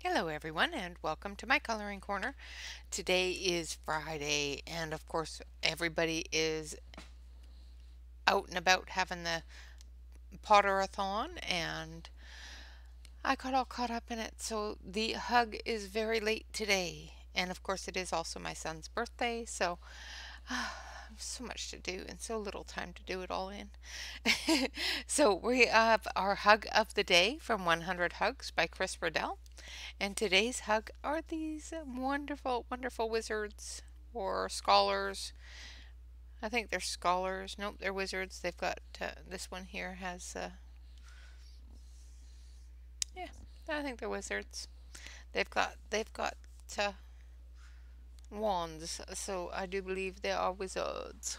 Hello everyone and welcome to my coloring corner. Today is Friday and of course everybody is out and about having the Potterathon and I got all caught up in it. So the hug is very late today and of course it is also my son's birthday, so so much to do and so little time to do it all in. So we have our hug of the day from 100 Hugs by Chris Riddell. And today's hug are these wonderful, wonderful wizards or scholars. I think they're scholars. Nope, they're wizards. They've got this one here has, yeah, I think they're wizards. They've got uh, wands, so I do believe they are wizards.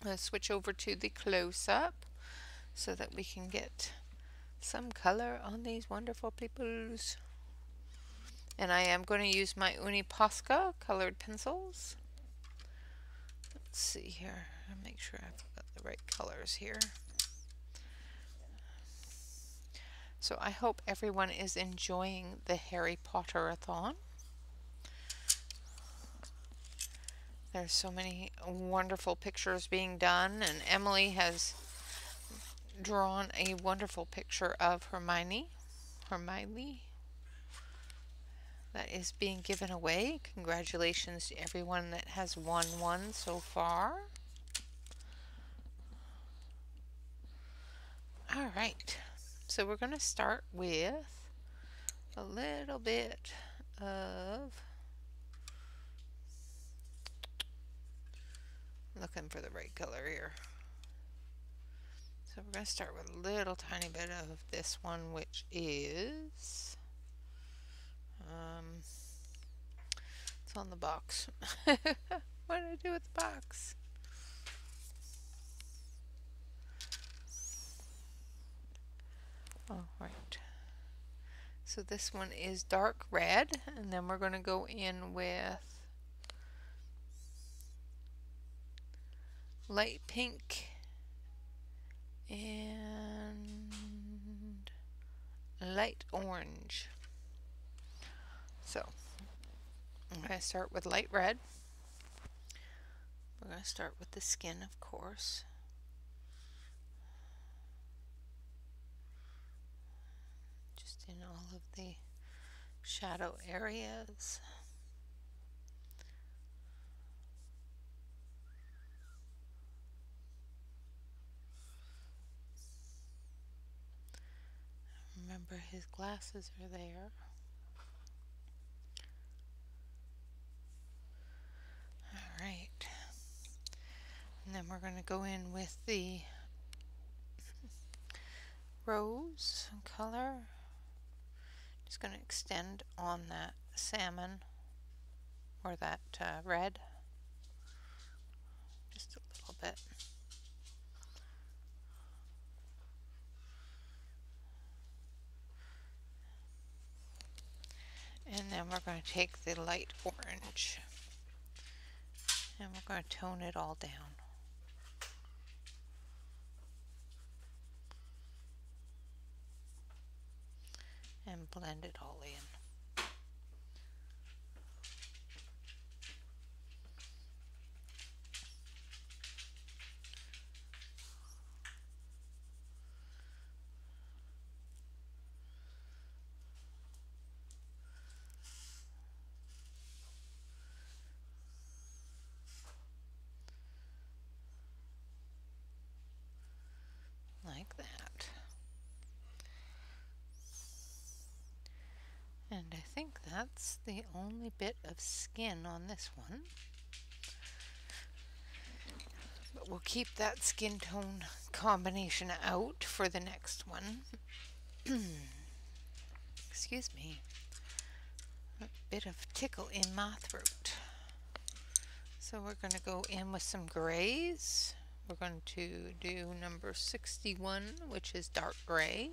Let's switch over to the close-up so that we can get some color on these wonderful peoples. And I am going to use my Uni Posca colored pencils. Let's see here. I'll make sure I've got the right colors here. So I hope everyone is enjoying the Harry Potter-a-thon. There's so many wonderful pictures being done, and Emily has drawn a wonderful picture of Hermione that is being given away. Congratulations to everyone that has won one so far. All right, so we're going to start with a little bit of, looking for the right color here. So we're going to start with a little tiny bit of this one, which is, it's on the box. What did I do with the box? Oh, right. So this one is dark red, and then we're going to go in with light pink and light orange. So I'm going to start with light red. We're going to start with the skin, of course. Just in all of the shadow areas. Remember, his glasses are there. All right. And then we're going to go in with the rose color. Just going to extend on that salmon or that red just a little bit. And then we're going to take the light orange and we're going to tone it all down. And blend it all in. Like that. And I think that's the only bit of skin on this one. But we'll keep that skin tone combination out for the next one. Excuse me. A bit of tickle in my throat. So we're going to go in with some grays. We're going to do number 61, which is dark gray.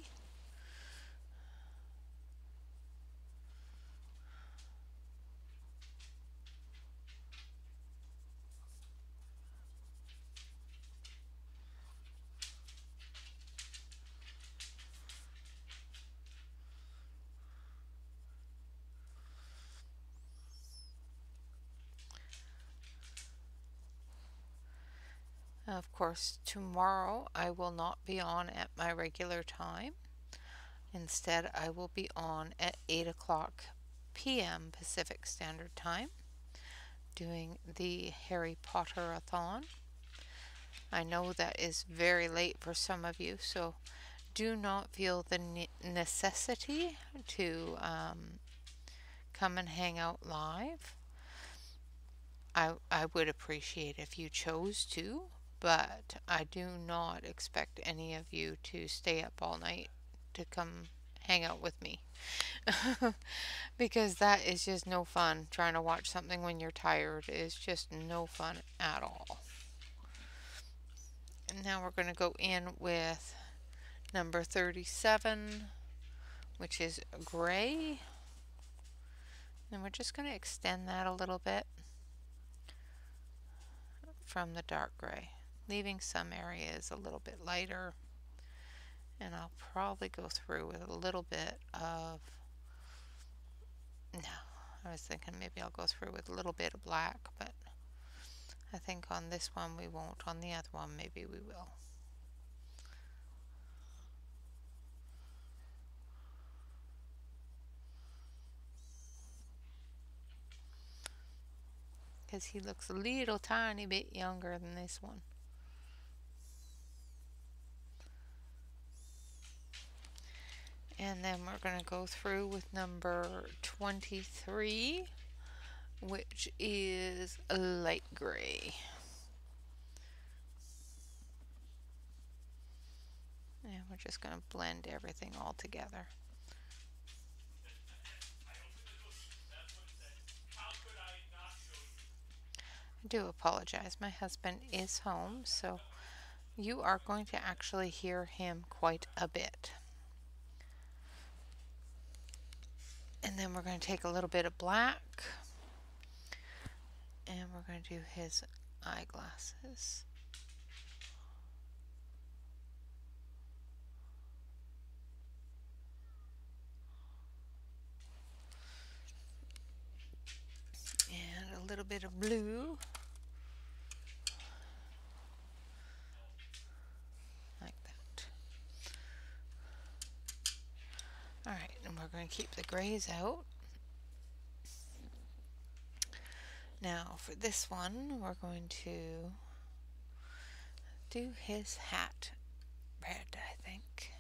Of course, tomorrow I will not be on at my regular time. Instead, I will be on at 8 o'clock p.m. Pacific Standard Time doing the Harry Potter-a-thon. I know that is very late for some of you, so do not feel the necessity to come and hang out live. I would appreciate if you chose to, but I do not expect any of you to stay up all night to come hang out with me. Because that is just no fun. Trying to watch something when you're tired is just no fun at all. And now we're going to go in with number 37, which is gray. And we're just going to extend that a little bit from the dark gray, leaving some areas a little bit lighter. And I'll probably go through with a little bit of, no, I was thinking maybe I'll go through with a little bit of black, but I think on this one we won't. On the other one maybe we will. Because he looks a little tiny bit younger than this one. And then we're going to go through with number 23, which is a light gray. And we're just going to blend everything all together. I do apologize. My husband is home, so you are going to actually hear him quite a bit. And then we're going to take a little bit of black and we're going to do his eyeglasses. And a little bit of blue. Like that. Alright, and we're going to keep the grays out. Now for this one, we're going to do his hat red, I think.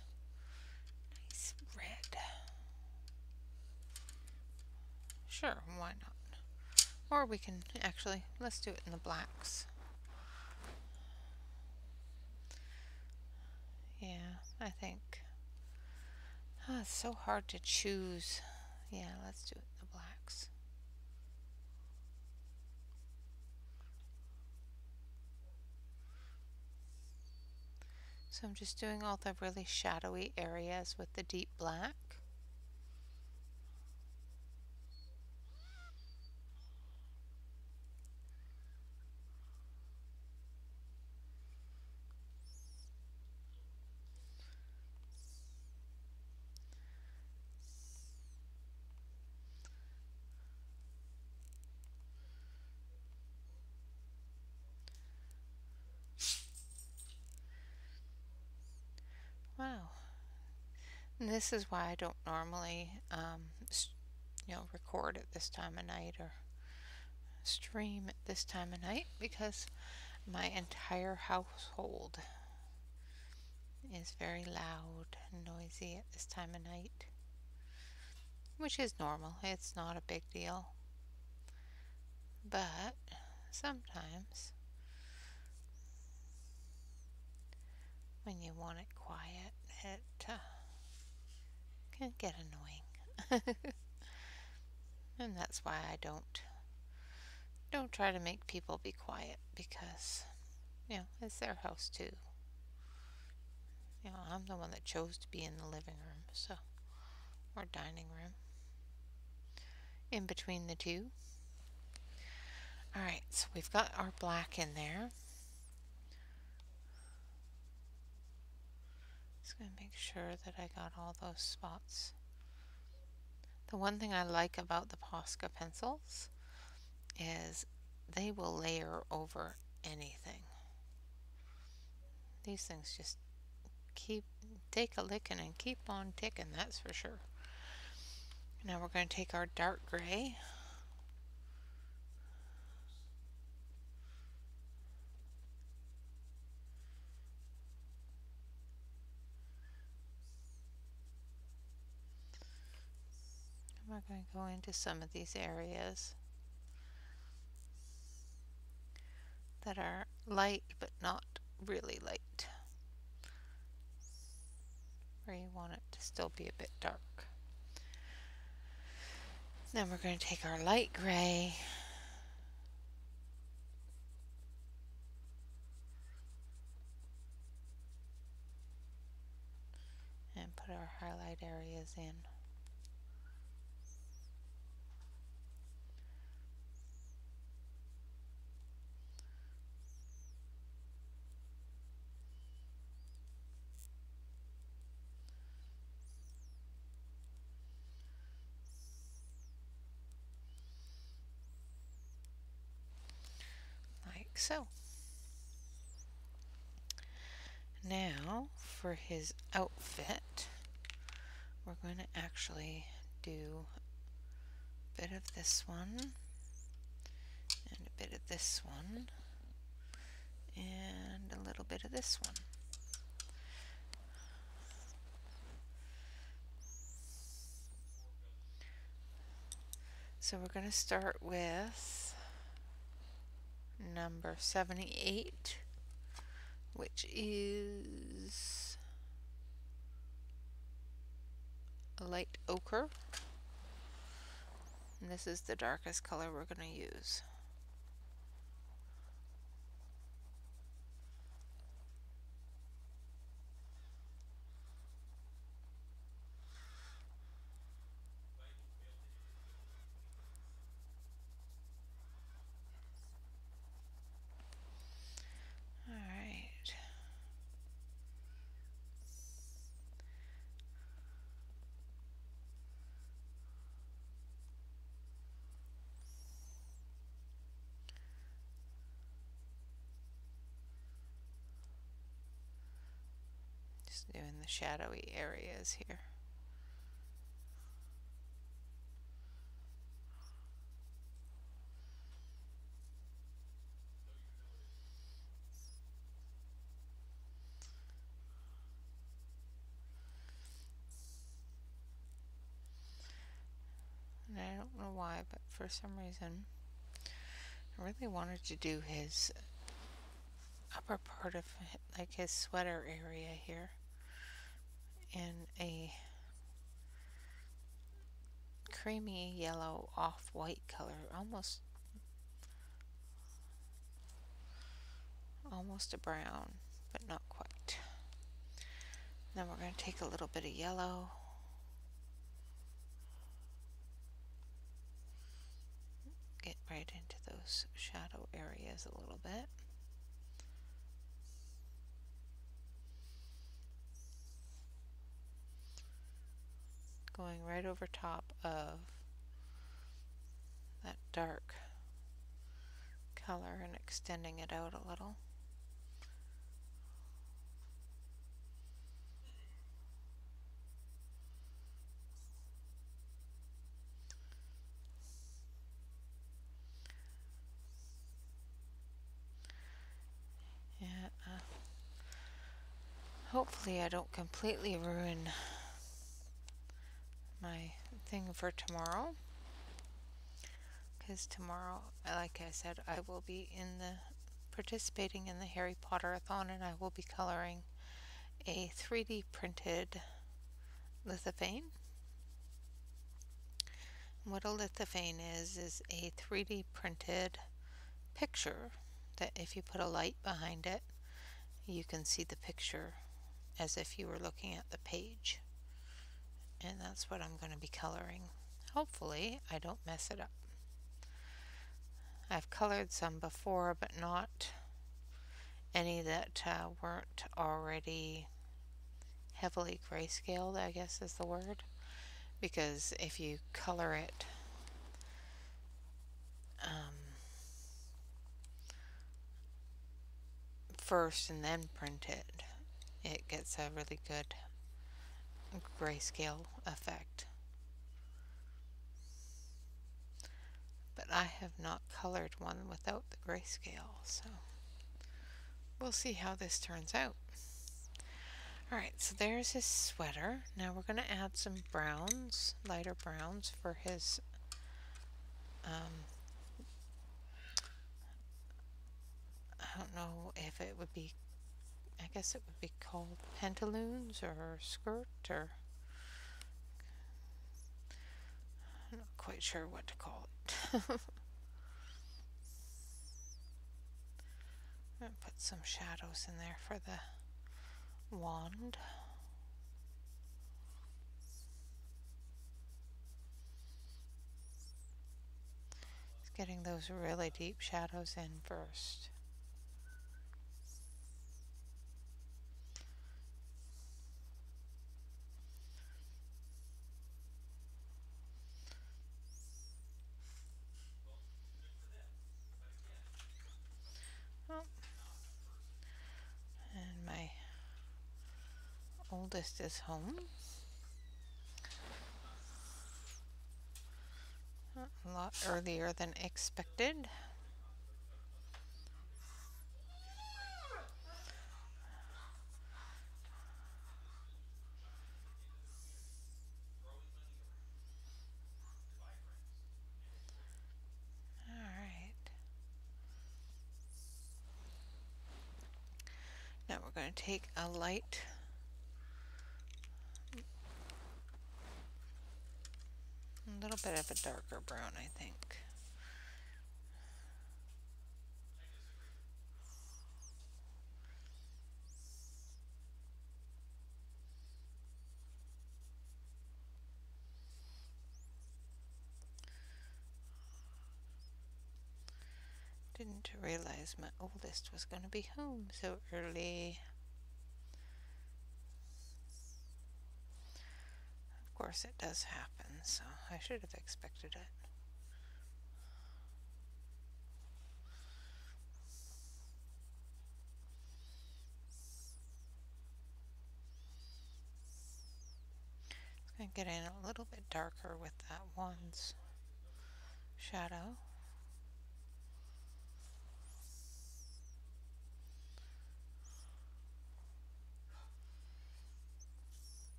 Nice red. Sure, why not? Or we can actually, let's do it in the blacks. Yeah, I think. Oh, it's so hard to choose. Yeah, let's do it in the blacks. So I'm just doing all the really shadowy areas with the deep black. Wow. And this is why I don't normally, record at this time of night or stream at this time of night, because my entire household is very loud and noisy at this time of night, which is normal. It's not a big deal. But sometimes when you want it quiet, it can get annoying. And that's why I don't try to make people be quiet, because it's their house too. I'm the one that chose to be in the living room, so, or dining room, in between the two. Alright, so we've got our black in there. Just going to make sure that I got all those spots. The one thing I like about the Posca pencils is they will layer over anything. These things just take a licking and keep on ticking, that's for sure. Now we're going to take our dark gray and we're going to go into some of these areas that are light but not really light, where you want it to still be a bit dark. Then we're going to take our light gray and put our highlight areas in. Like so. Now for his outfit, we're going to actually do a bit of this one and a bit of this one and a little bit of this one. So we're going to start with number 78, which is a light ochre. And this is the darkest color we're going to use. Alright. Just doing the shadowy areas here. And I don't know why, but for some reason I really wanted to do his upper part of like his sweater area here in a creamy yellow off-white color, almost a brown, but not quite. Then we're going to take a little bit of yellow get right into those shadow areas a little bit. Going right over top of that dark color and extending it out a little. Yeah, hopefully I don't completely ruin my thing for tomorrow, because tomorrow, like I said, I will be participating in the Harry Potter-a-thon, and I will be coloring a 3D printed lithophane. What a lithophane is a 3D printed picture that if you put a light behind it, you can see the picture as if you were looking at the page. And that's what I'm going to be coloring. Hopefully I don't mess it up. I've colored some before, but not any that weren't already heavily grayscaled, I guess is the word. Because if you color it first and then print it, it gets a really good grayscale effect. But I have not colored one without the grayscale, so we'll see how this turns out. Alright, so there's his sweater. Now we're going to add some browns, lighter browns for his I don't know if it would be, I guess it would be called pantaloons or skirt, or I'm not quite sure what to call it. I'm going to put some shadows in there for the wand. Just getting those really deep shadows in first. Oh. And my oldest is home. A lot earlier than expected. Alright. Now we're going to take a light a little bit of a darker brown, I think. Didn't realize my oldest was going to be home so early. Of course it does happen, so I should have expected it. It's going to get in a little bit darker with that one's shadow.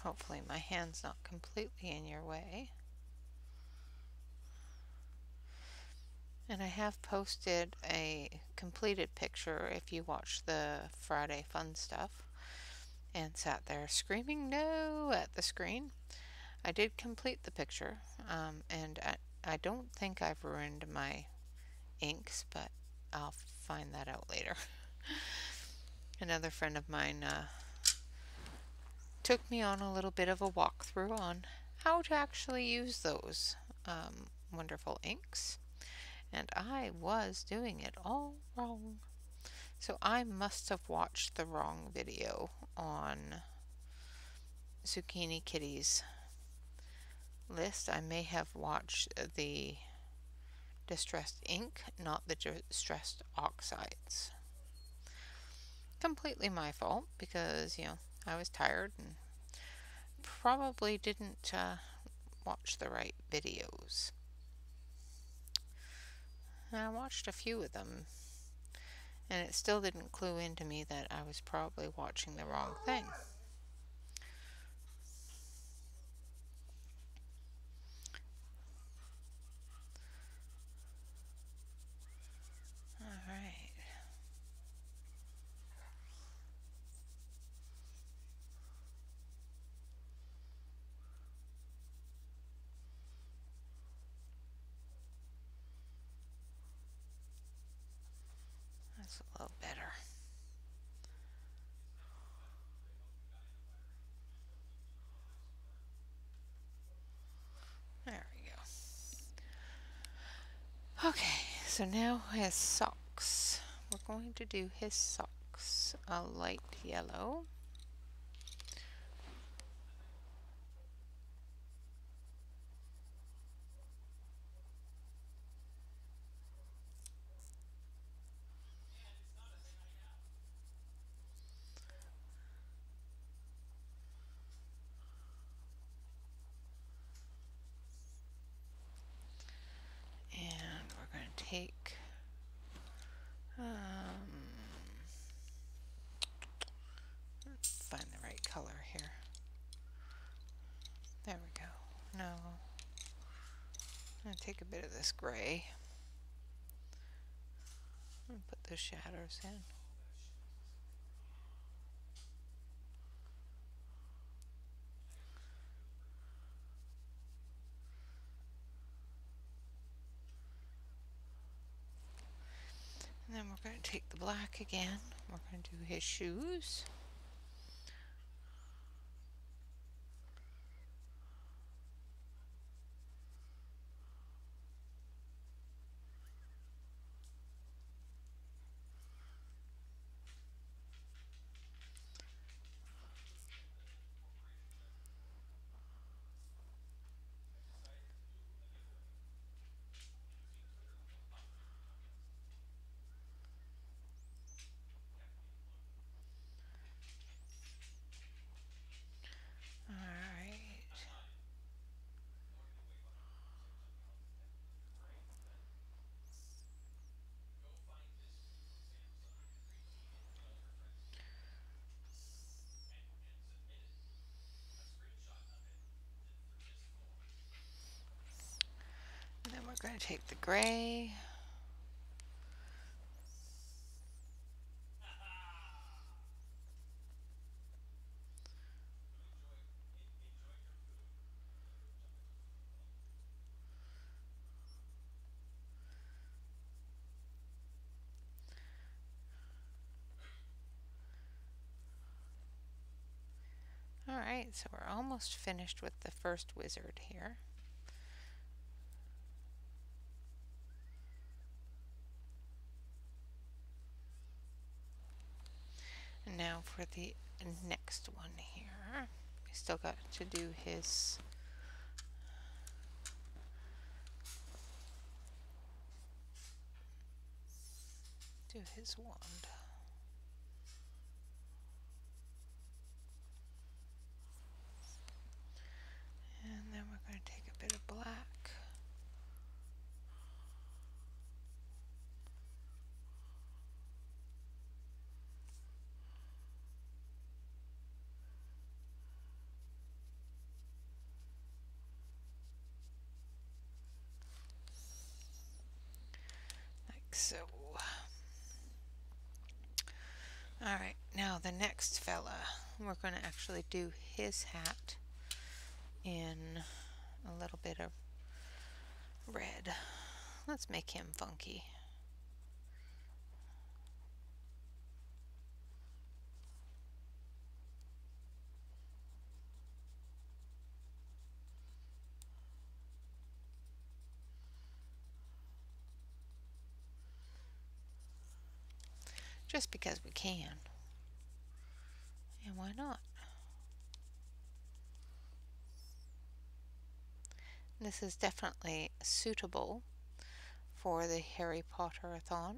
Hopefully my hand's not completely in your way. And I have posted a completed picture if you watch the Friday fun stuff and sat there screaming no at the screen. I did complete the picture, and I don't think I've ruined my inks, but I'll find that out later. Another friend of mine took me on a little bit of a walkthrough on how to actually use those wonderful inks, and I was doing it all wrong. So I must have watched the wrong video on Zucchini Kitty's list. I may have watched the distressed ink, not the distressed oxides. Completely my fault because, I was tired and probably didn't watch the right videos. And I watched a few of them, and it still didn't clue into me that I was probably watching the wrong thing. Alright. That's a little better. There we go. Okay, so now his socks. We're going to do his socks a light yellow. take find the right color here. There we go. No, I'm going to take a bit of this gray and put the shadows in. And then we're going to take the black again. We're going to do his shoes. And then we're going to take the gray. Alright, so we're almost finished with the first wizard here. And now for the next one here. We still got to do his wand. And then we're going to take a bit of black. Like so. Alright, now the next fella, we're going to actually do his hat in a little bit of red. Let's make him funky. Just because we can. And why not? This is definitely suitable for the Harry Potter-a-thon.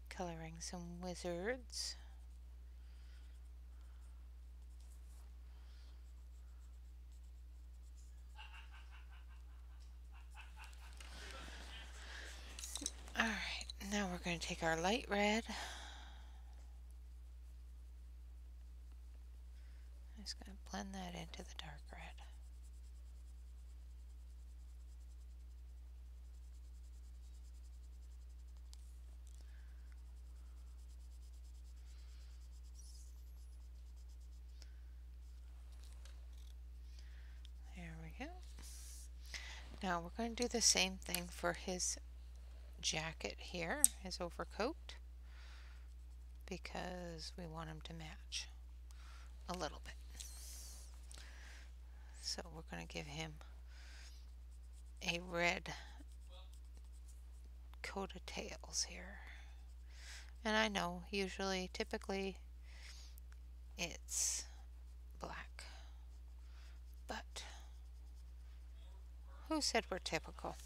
Coloring some wizards. Alright, now we're going to take our light red. I'm just going to blend that into the dark red. There we go. Now we're going to do the same thing for his jacket here, his overcoat, because we want him to match a little bit. So we're going to give him a red coat of tails here. And I know typically it's black, but who said we're typical?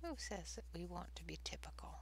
Who says that we want to be typical?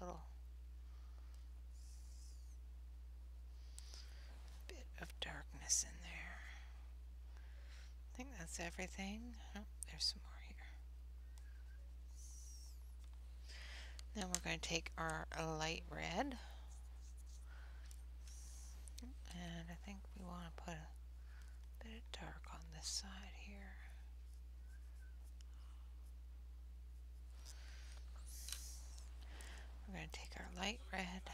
little bit of darkness in there. I think that's everything. Oh, there's some more here. Now we're going to take our light red, and I think we want to put a bit of dark on this side here. We're going to take our light red.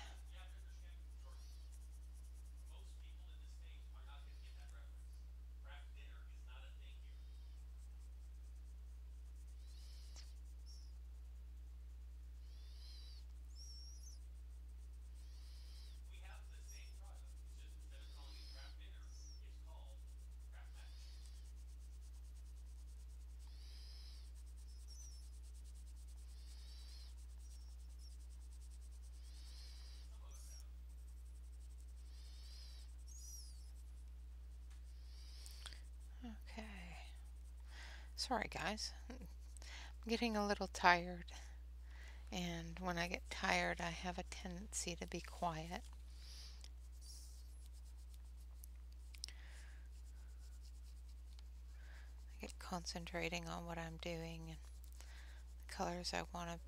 Okay. Sorry guys, I'm getting a little tired, and when I get tired I have a tendency to be quiet. I get concentrating on what I'm doing and the colors I want to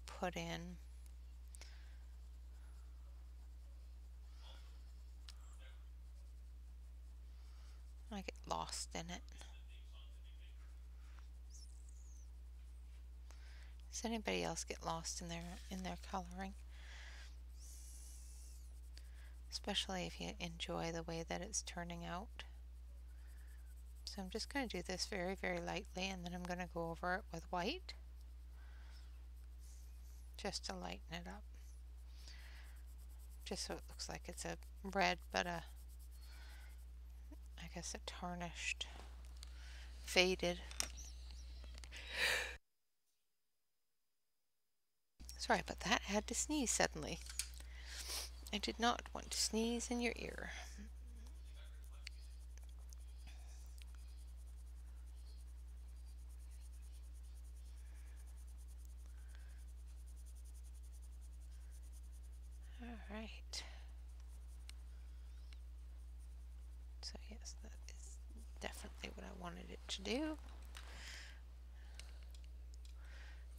put in. I get lost in it. Does anybody else get lost in their coloring? Especially if you enjoy the way that it's turning out. So I'm just going to do this very, very lightly, and then I'm going to go over it with white just to lighten it up. Just so it looks like it's a red, but I guess a tarnished, faded. Sorry about that. I had to sneeze suddenly. I did not want to sneeze in your ear. Alright. So yes, that is definitely what I wanted it to do.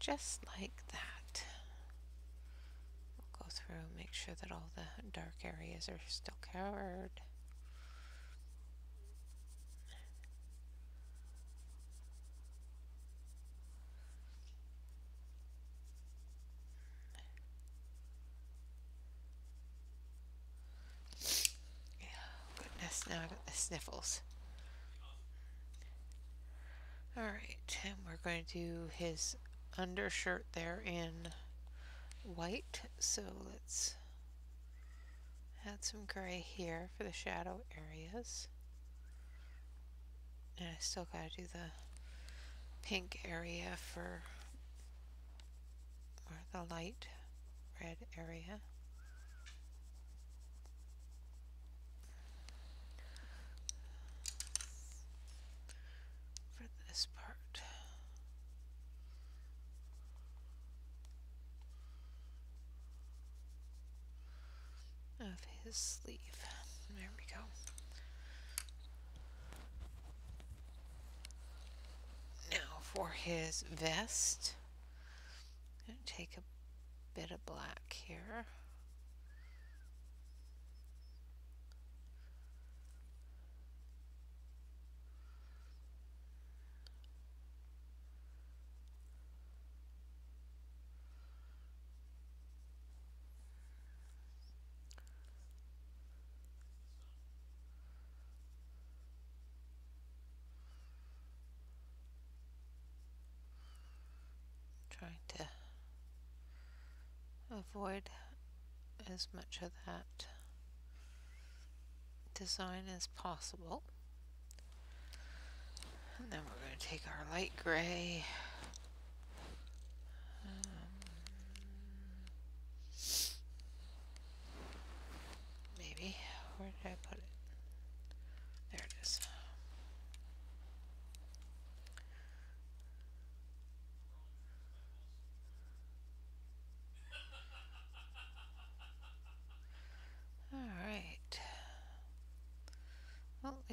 Just like that. We'll go through and make sure that all the dark areas are still covered. Goodness, now I got the sniffles. Alright, and we're going to do his undershirt there in white. So let's add some gray here for the shadow areas. And I still gotta do the pink area for or the light red area. For this part of his sleeve. There we go. Now for his vest, I'm going to take a bit of black here. Trying to avoid as much of that design as possible. And then we're going to take our light gray. Maybe. Where did I put it? There it is.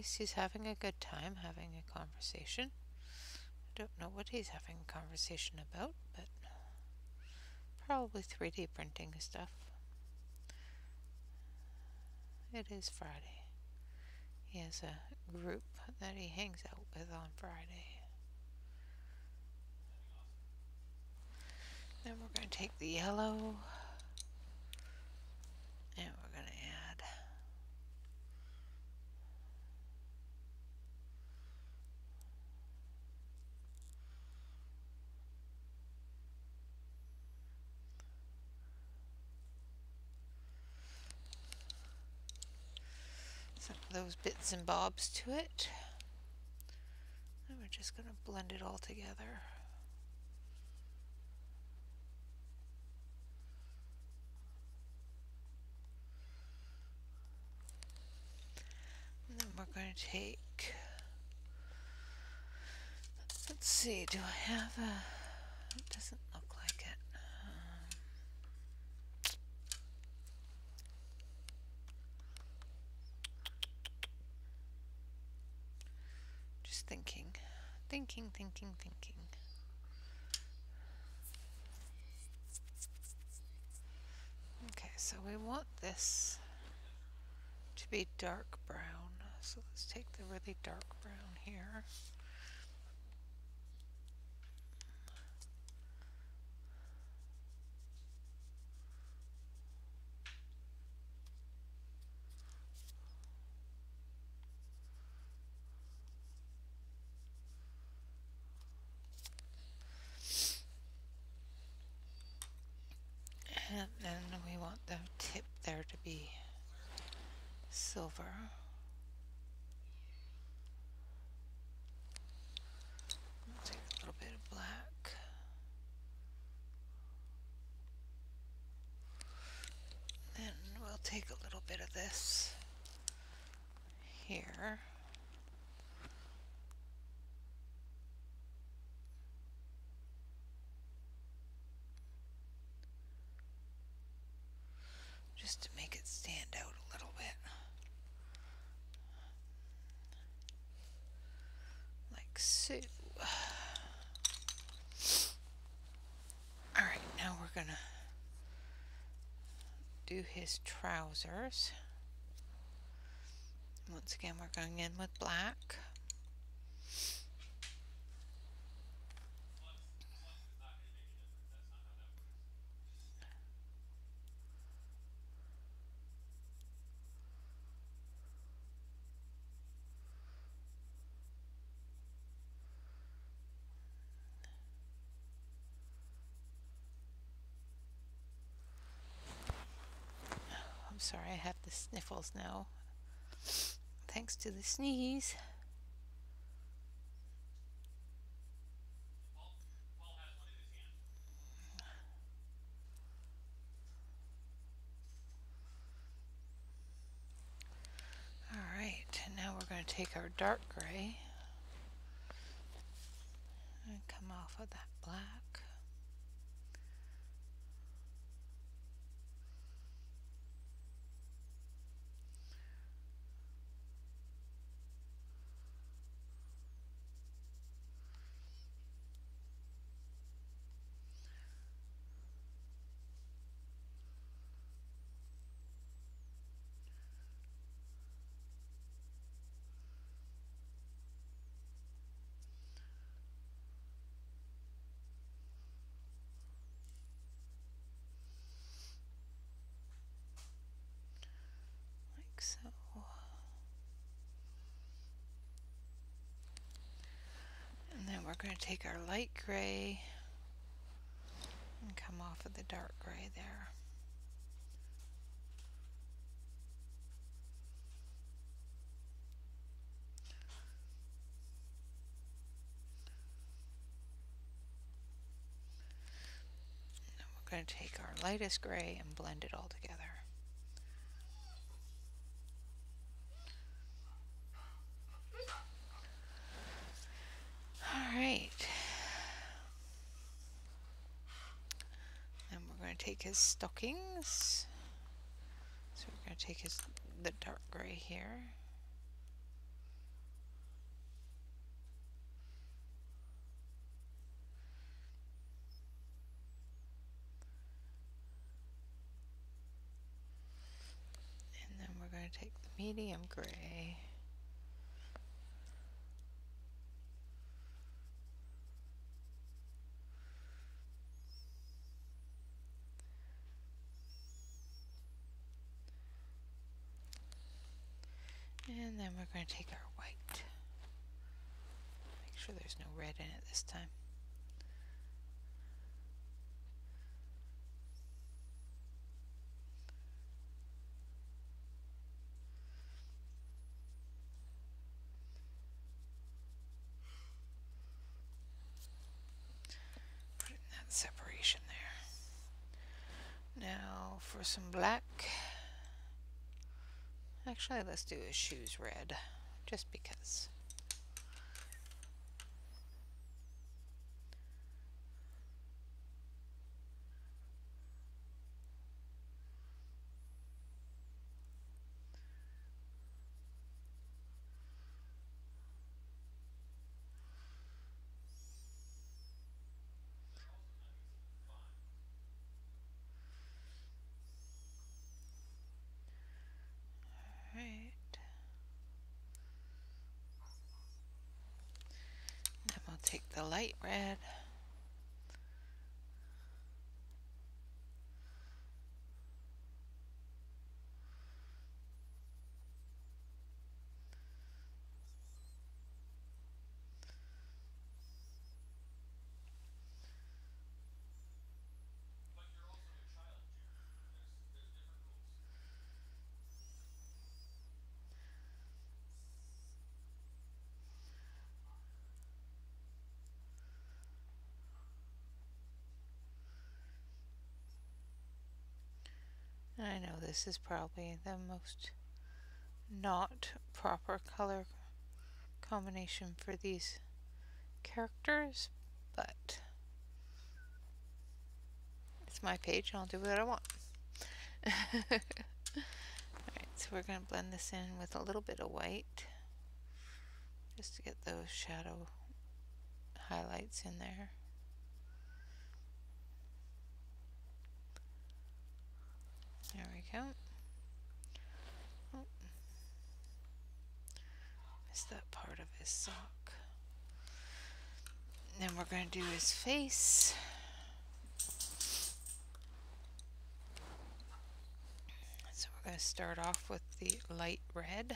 least he's having a good time having a conversation. I don't know what he's having a conversation about, but probably 3D printing stuff. It is Friday. He has a group that he hangs out with on Friday. Then we're going to take the yellow and we're going to add some of those bits and bobs to it. And we're just going to blend it all together. And then we're going to take, let's see, do I have a, it doesn't look like it. Just thinking. Okay, so we want this to be dark brown. So let's take the really dark brown here. And then we want the tip there to be silver. We'll take a little bit of black. Then we'll take a little bit of this here. Just to make it stand out a little bit. Like so. Alright, now we're gonna do his trousers. Once again, we're going in with black. I'm sorry, I have the sniffles now. Thanks to the sneeze. Alright, now we're going to take our dark gray and come off of that black. Like so. And then we're going to take our light gray and come off of the dark gray there. And we're going to take our lightest gray and blend it all together. Alright. And we're going to take his stockings. So we're going to take the dark gray here. going to take the medium gray. And then we're going to take our white. Make sure there's no red in it this time. Put it in that separation there. Now for some black. Actually, let's do his shoes red, just because. Alright. Then we'll take the light red. I know this is probably the most not proper color combination for these characters, but it's my page and I'll do what I want. Alright, so we're going to blend this in with a little bit of white just to get those shadow highlights in there. There we go. Oh, missed that part of his sock. Then we're going to do his face. So we're going to start off with the light red.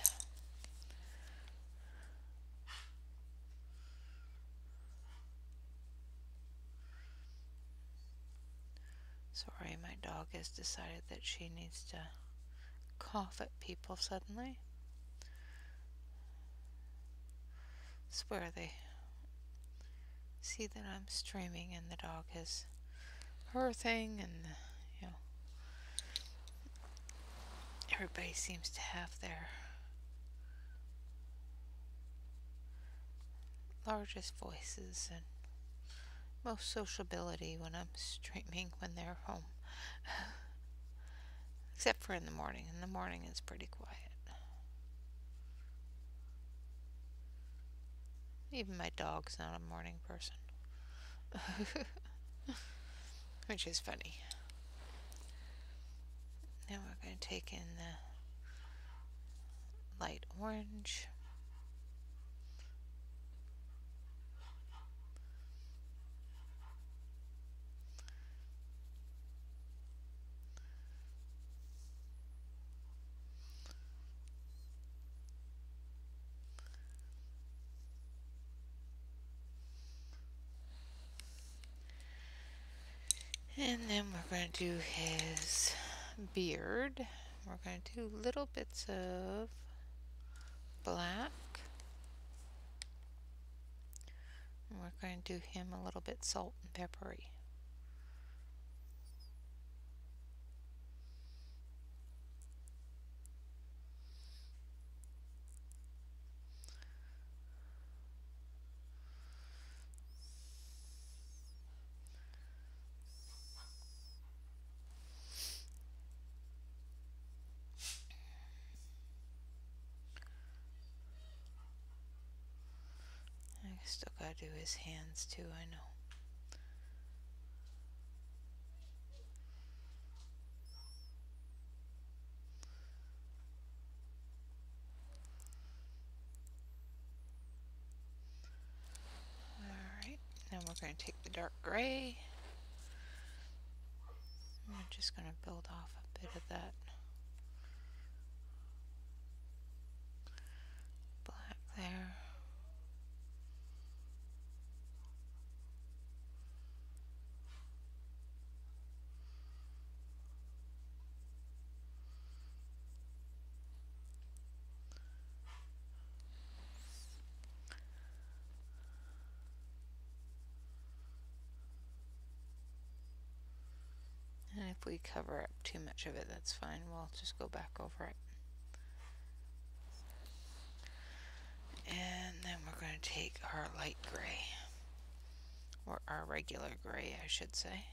Sorry, my dog has decided that she needs to cough at people suddenly. Swear they see that I'm streaming and the dog has her thing, and you know, everybody seems to have their largest voices and most sociability when I'm streaming when they're home. Except for in the morning. In the morning it's pretty quiet. Even my dog's not a morning person. Which is funny. Now we're going to take in the light orange. And then we're going to do his beard. We're going to do little bits of black. And we're going to do him a little bit salt and peppery. I still gotta do his hands too, I know. we're going to take the dark gray. I'm just going to build off a bit of that black there. And if we cover up too much of it, that's fine. We'll just go back over it. And then we're going to take our light gray, or our regular gray, I should say.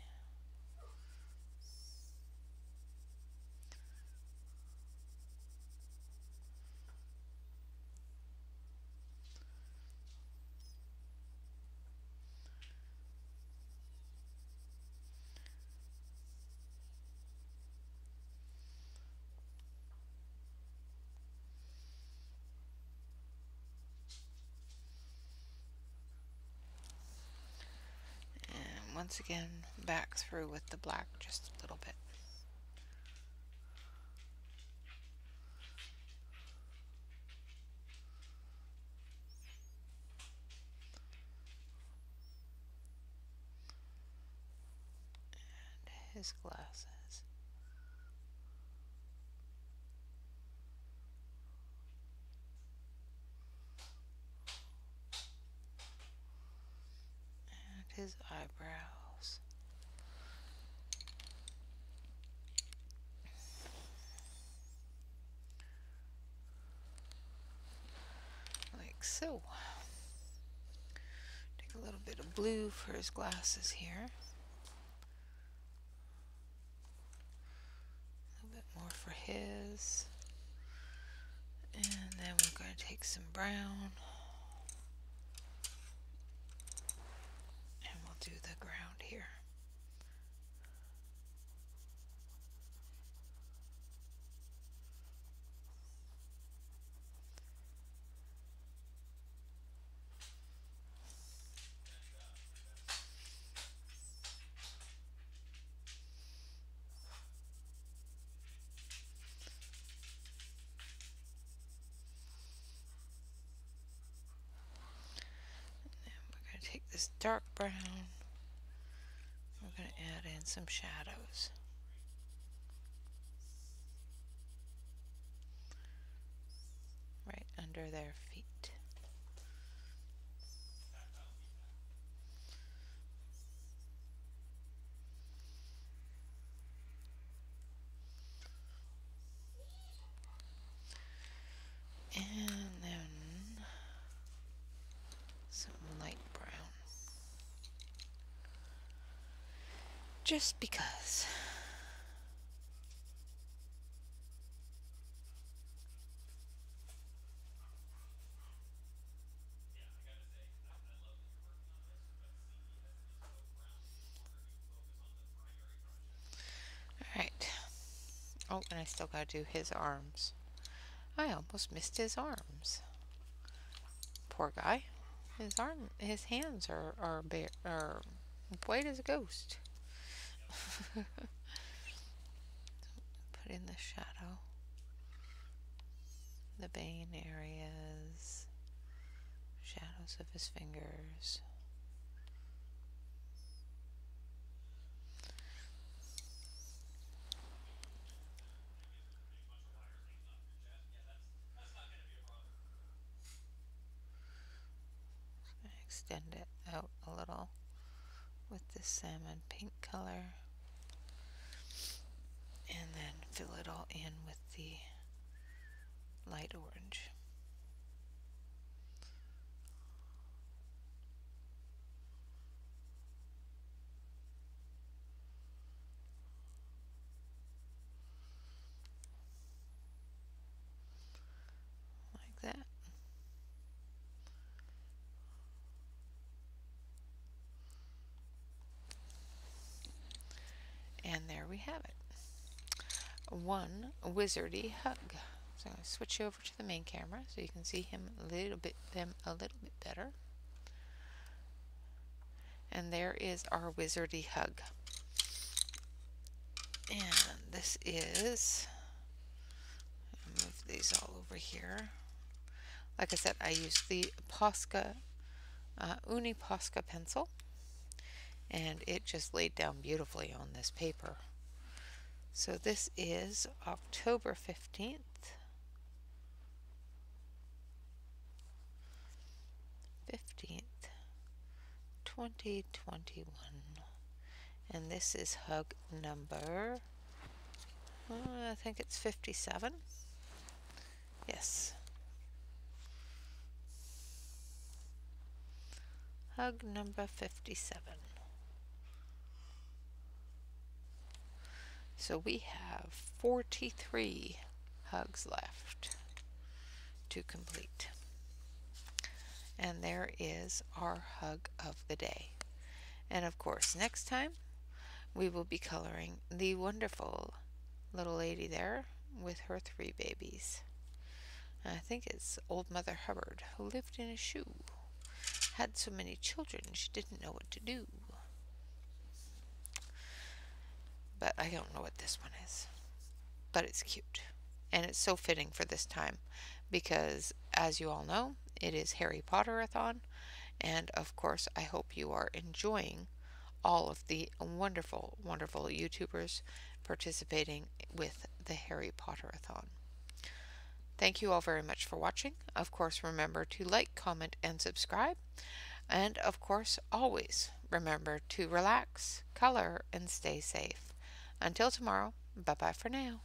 And once again, back through with the black just a little bit. And his glasses. His eyebrows. Like so. Take a little bit of blue for his glasses here. A little bit more for his. And then we're going to take some brown. And we'll do the ground here. Take this dark brown, we're going to add in some shadows. Right under their feet. And then some light brown. Just because. Alright. Oh, and I still gotta do his arms. I almost missed his arms. Poor guy. His hands are white as a ghost. Put in the shadow. The vein areas. Shadows of his fingers. Extend it out a little with this salmon pink color, and then fill it all in with the light orange. Like that. And there we have it. One wizardy hug. So I'm going to switch over to the main camera so you can see them a little bit better. And there is our wizardy hug. And this is, move these all over here. Like I said, I used the Posca, Uni Posca pencil, and it just laid down beautifully on this paper. So this is October 15th, 2021. And this is hug number, I think it's 57. Yes. Hug number 57. So we have 43 hugs left to complete. And there is our hug of the day. And of course, next time we will be coloring the wonderful little lady there with her 3 babies. I think it's Old Mother Hubbard, who lived in a shoe. Had so many children she didn't know what to do. But I don't know what this one is. But it's cute. And it's so fitting for this time because, as you all know, it is Harry Potter-a-thon. And of course, I hope you are enjoying all of the wonderful, wonderful YouTubers participating with the Harry Potter-a-thon. Thank you all very much for watching. Of course, remember to like, comment, and subscribe. And of course, always remember to relax, color, and stay safe. Until tomorrow, bye-bye for now.